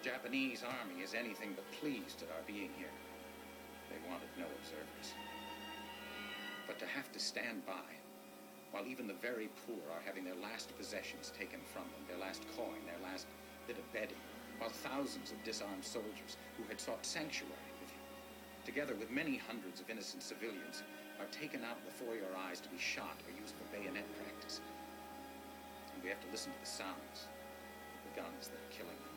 Japanese army is anything but pleased at our being here. They wanted no observers. But to have to stand by, while even the very poor are having their last possessions taken from them, their last coin, their last bit of bedding, while thousands of disarmed soldiers who had sought sanctuary with you, together with many hundreds of innocent civilians, are taken out before your eyes to be shot or used for bayonet practice. And we have to listen to the sounds of the guns that are killing them.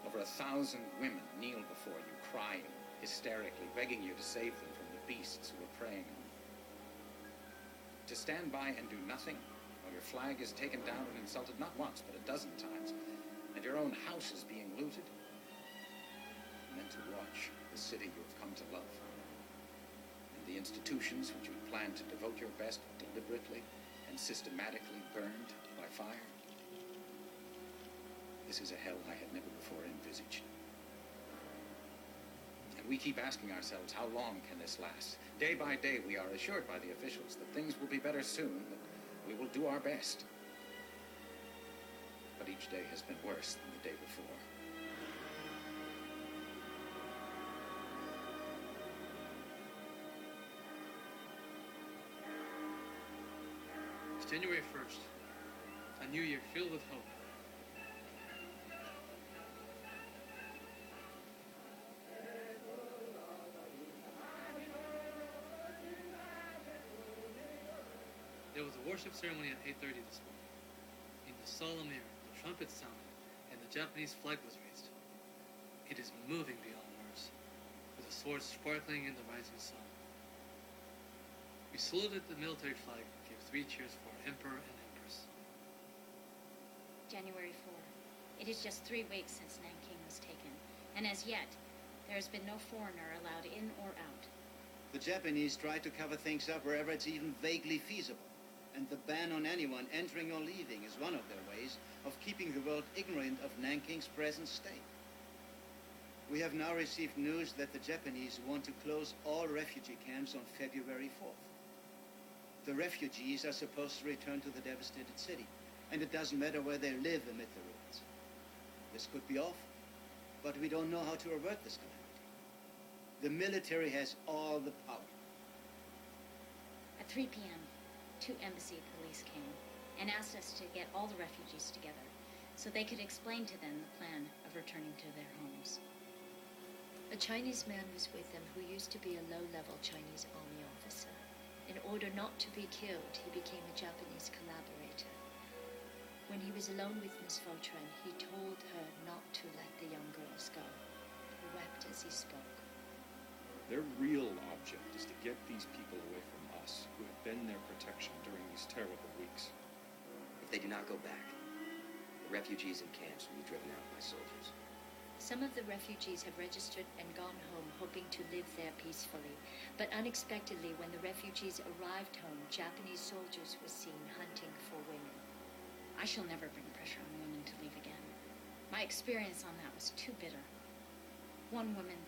Over 1,000 women kneel before you, crying, hysterically, begging you to save them from the beasts who are preying on them. To stand by and do nothing while your flag is taken down and insulted not once but a dozen times, and your own house is being looted, and then to watch the city you have come to love, and the institutions which you plan to devote your best deliberately and systematically burned by fire. This is a hell I had never before envisaged. And we keep asking ourselves, how long can this last? Day by day, we are assured by the officials that things will be better soon, that we will do our best. But each day has been worse than the day before. It's January 1st, a new year filled with hope. There was a worship ceremony at 8:30 this morning. In the solemn air, the trumpets sounded, and the Japanese flag was raised. It is moving beyond words, with the swords sparkling in the rising sun. We saluted the military flag and gave 3 cheers for our Emperor and Empress. January 4. It is just 3 weeks since Nanking was taken, and as yet, there has been no foreigner allowed in or out. The Japanese try to cover things up wherever it's even vaguely feasible. And the ban on anyone entering or leaving is one of their ways of keeping the world ignorant of Nanking's present state. We have now received news that the Japanese want to close all refugee camps on February 4th. The refugees are supposed to return to the devastated city, and it doesn't matter where they live amid the ruins. This could be awful, but we don't know how to avert this calamity. The military has all the power. At 3 p.m., 2 embassy police came and asked us to get all the refugees together so they could explain to them the plan of returning to their homes. A Chinese man was with them who used to be a low-level Chinese army officer. In order not to be killed, he became a Japanese collaborator. When he was alone with Miss Vautrin, he told her not to let the young girls go. He wept as he spoke. Their real object is to get these people away from us, who have been their protection during these terrible weeks. If they do not go back, the refugees in camps will be driven out by soldiers. Some of the refugees have registered and gone home hoping to live there peacefully. But unexpectedly, when the refugees arrived home, Japanese soldiers were seen hunting for women. I shall never bring pressure on women to leave again. My experience on that was too bitter. One woman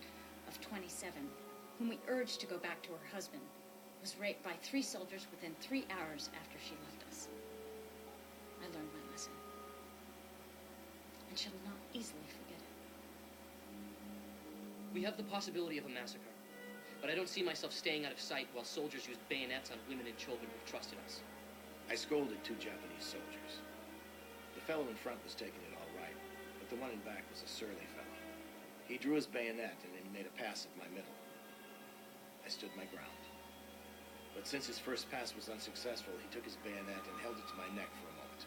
of 27, whom we urged to go back to her husband, was raped by 3 soldiers within 3 hours after she left us. I learned my lesson, and shall not easily forget it. We have the possibility of a massacre, but I don't see myself staying out of sight while soldiers use bayonets on women and children who've trusted us. I scolded 2 Japanese soldiers. The fellow in front was taking it all right, but the one in back was a surly fellow. He drew his bayonet and he made a pass at my middle. I stood my ground. But since his first pass was unsuccessful, he took his bayonet and held it to my neck for a moment.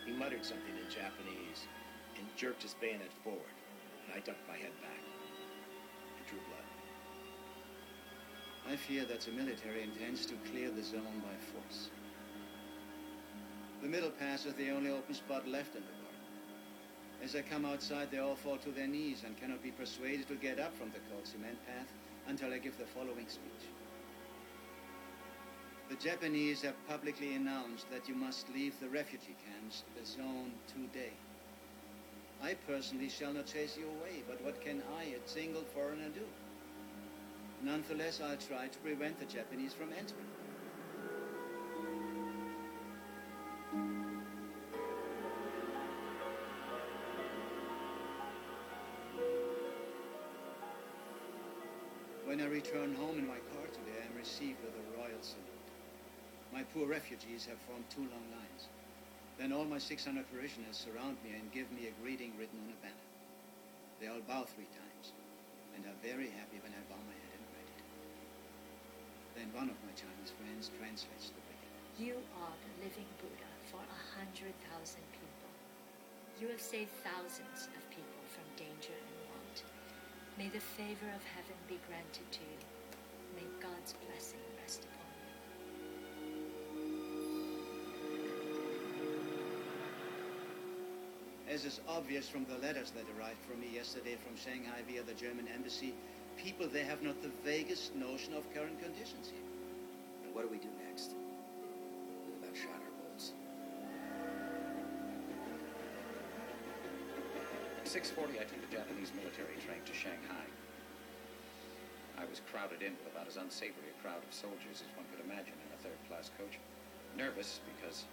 He muttered something in Japanese and jerked his bayonet forward, and I ducked my head back. It drew blood. I fear that the military intends to clear the zone by force. The middle pass is the only open spot left in the garden. As I come outside, they all fall to their knees and cannot be persuaded to get up from the cold cement path until I give the following speech. The Japanese have publicly announced that you must leave the refugee camps, the zone, today. I personally shall not chase you away, but what can I, a single foreigner, do? Nonetheless, I'll try to prevent the Japanese from entering. When I return home in my car today, I am received with a royal salute. My poor refugees have formed 2 long lines. Then all my 600 parishioners surround me and give me a greeting written on a banner. They all bow 3 times, and are very happy when I bow my head in gratitude. Then one of my Chinese friends translates the greeting. You are the living Buddha for 100,000 people. You have saved thousands of people from danger and want. May the favor of heaven be granted to you. May God's blessing rest upon you. As is obvious from the letters that arrived from me yesterday from Shanghai via the German embassy, people there have not the vaguest notion of current conditions here. And what do we do next? We've about shot our bolts. At 6:40, I took the Japanese military train to Shanghai. I was crowded in with about as unsavory a crowd of soldiers as one could imagine in a third-class coach. Nervous because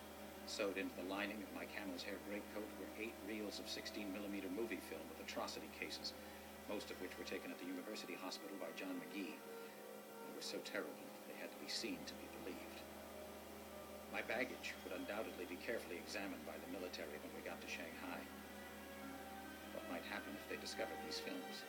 sewed into the lining of my camel's hair greatcoat were 8 reels of 16mm movie film with atrocity cases, most of which were taken at the University Hospital by John McGee. They were so terrible, they had to be seen to be believed. My baggage would undoubtedly be carefully examined by the military when we got to Shanghai. What might happen if they discovered these films?